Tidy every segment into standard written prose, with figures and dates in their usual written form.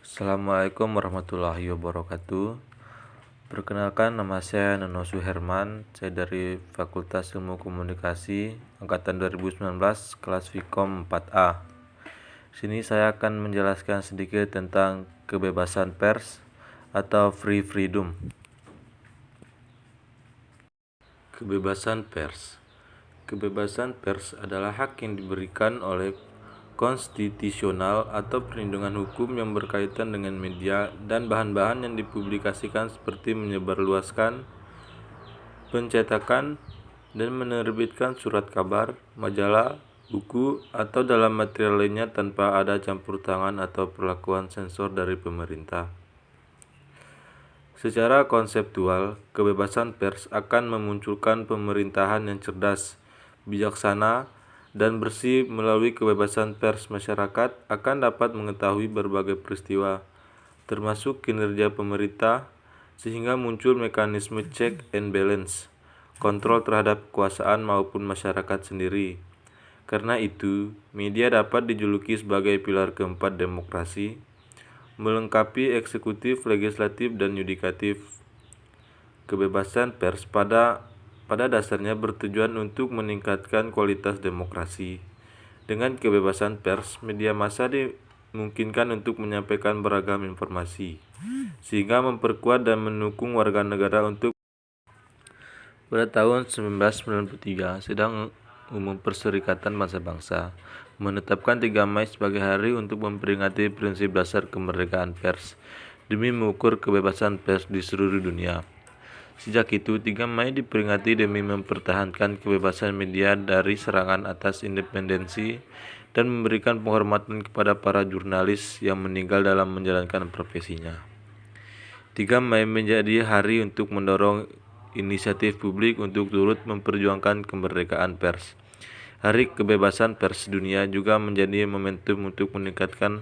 Assalamualaikum warahmatullahi wabarakatuh. Perkenalkan, nama saya Nono Suherman. Saya dari Fakultas Ilmu Komunikasi angkatan 2019 kelas Vkom 4A. Sini saya akan menjelaskan sedikit tentang kebebasan pers atau free freedom. Kebebasan pers. Kebebasan pers adalah hak yang diberikan oleh konstitusional atau perlindungan hukum yang berkaitan dengan media dan bahan-bahan yang dipublikasikan seperti menyebarluaskan, pencetakan, dan menerbitkan surat kabar, majalah, buku, atau dalam material lainnya tanpa ada campur tangan atau perlakuan sensor dari pemerintah. Secara konseptual, kebebasan pers akan memunculkan pemerintahan yang cerdas, bijaksana, dan bersih. Melalui kebebasan pers, masyarakat akan dapat mengetahui berbagai peristiwa, termasuk kinerja pemerintah, sehingga muncul mekanisme check and balance, kontrol terhadap kekuasaan maupun masyarakat sendiri. Karena itu, media dapat dijuluki sebagai pilar keempat demokrasi, melengkapi eksekutif, legislatif, dan yudikatif. Kebebasan pers pada dasarnya bertujuan untuk meningkatkan kualitas demokrasi. Dengan kebebasan pers, media massa dimungkinkan untuk menyampaikan beragam informasi, sehingga memperkuat dan mendukung warga negara untuk. Pada tahun 1993, Sidang Umum Perserikatan Bangsa-Bangsa menetapkan 3 Mei sebagai hari untuk memperingati prinsip dasar kemerdekaan pers demi mengukur kebebasan pers di seluruh dunia. Sejak itu, 3 Mei diperingati demi mempertahankan kebebasan media dari serangan atas independensi dan memberikan penghormatan kepada para jurnalis yang meninggal dalam menjalankan profesinya. 3 Mei menjadi hari untuk mendorong inisiatif publik untuk turut memperjuangkan kemerdekaan pers. Hari Kebebasan Pers Dunia juga menjadi momentum untuk meningkatkan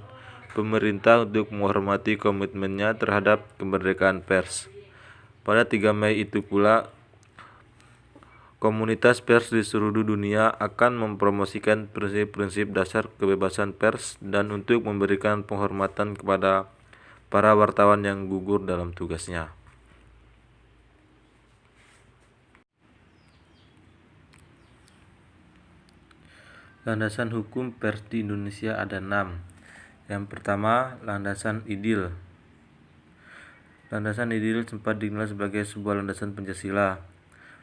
pemerintah untuk menghormati komitmennya terhadap kemerdekaan pers. Pada 3 Mei itu pula, komunitas pers di seluruh dunia akan mempromosikan prinsip-prinsip dasar kebebasan pers dan untuk memberikan penghormatan kepada para wartawan yang gugur dalam tugasnya. Landasan hukum pers di Indonesia ada 6. Yang pertama, landasan IDIL. Landasan IDIL sempat dinilai sebagai sebuah landasan Pancasila.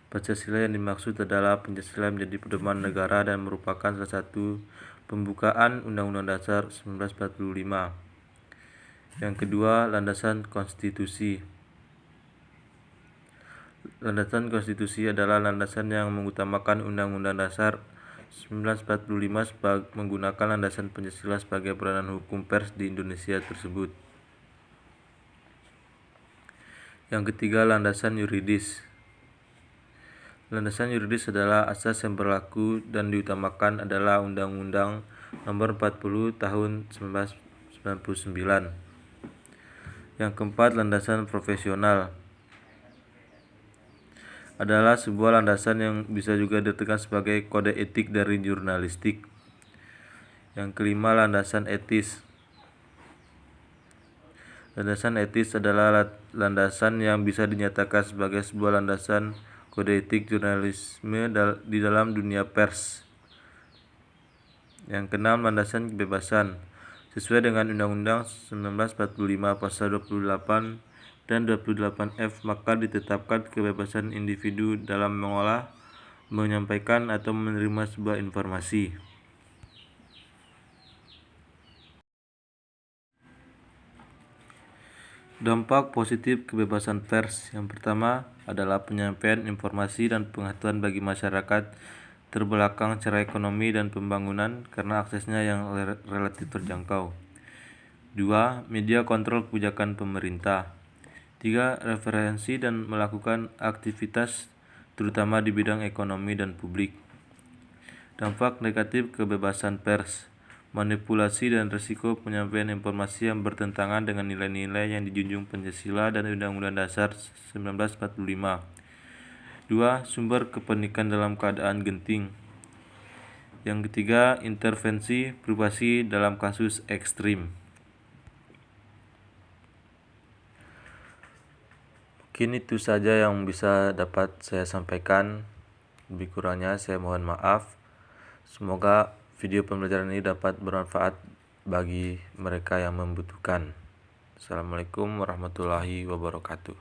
Pancasila yang dimaksud adalah Pancasila menjadi pedoman negara dan merupakan salah satu pembukaan Undang-Undang Dasar 1945. Yang kedua, landasan konstitusi. Landasan konstitusi adalah landasan yang mengutamakan Undang-Undang Dasar 1945 menggunakan landasan Pancasila sebagai peranan hukum pers di Indonesia tersebut. Yang ketiga, landasan yuridis. Landasan yuridis adalah asas yang berlaku dan diutamakan adalah Undang-Undang Nomor 40 Tahun 1999. Yang keempat, landasan profesional adalah sebuah landasan yang bisa juga diartikan sebagai kode etik dari jurnalistik. Yang kelima, landasan etis. Landasan etis adalah landasan yang bisa dinyatakan sebagai sebuah landasan kode etik jurnalisme di dalam dunia pers. Yang keenam, landasan kebebasan. Sesuai dengan Undang-Undang 1945 Pasal 28 dan 28F, maka ditetapkan kebebasan individu dalam mengolah, menyampaikan, atau menerima sebuah informasi. Dampak positif kebebasan pers yang pertama adalah penyampaian informasi dan pengetahuan bagi masyarakat terbelakang secara ekonomi dan pembangunan karena aksesnya yang relatif terjangkau. 2. Media kontrol kebijakan pemerintah. 3. Referensi dan melakukan aktivitas terutama di bidang ekonomi dan publik. Dampak negatif kebebasan pers: manipulasi dan risiko penyampaian informasi yang bertentangan dengan nilai-nilai yang dijunjung Pancasila dan Undang-Undang Dasar 1945. 2. Sumber kepanikan dalam keadaan genting. Yang ketiga, intervensi privasi dalam kasus ekstrim. Mungkin itu saja yang bisa dapat saya sampaikan. Lebih kurangnya saya mohon maaf. Semoga video pembelajaran ini dapat bermanfaat bagi mereka yang membutuhkan. Assalamualaikum warahmatullahi wabarakatuh.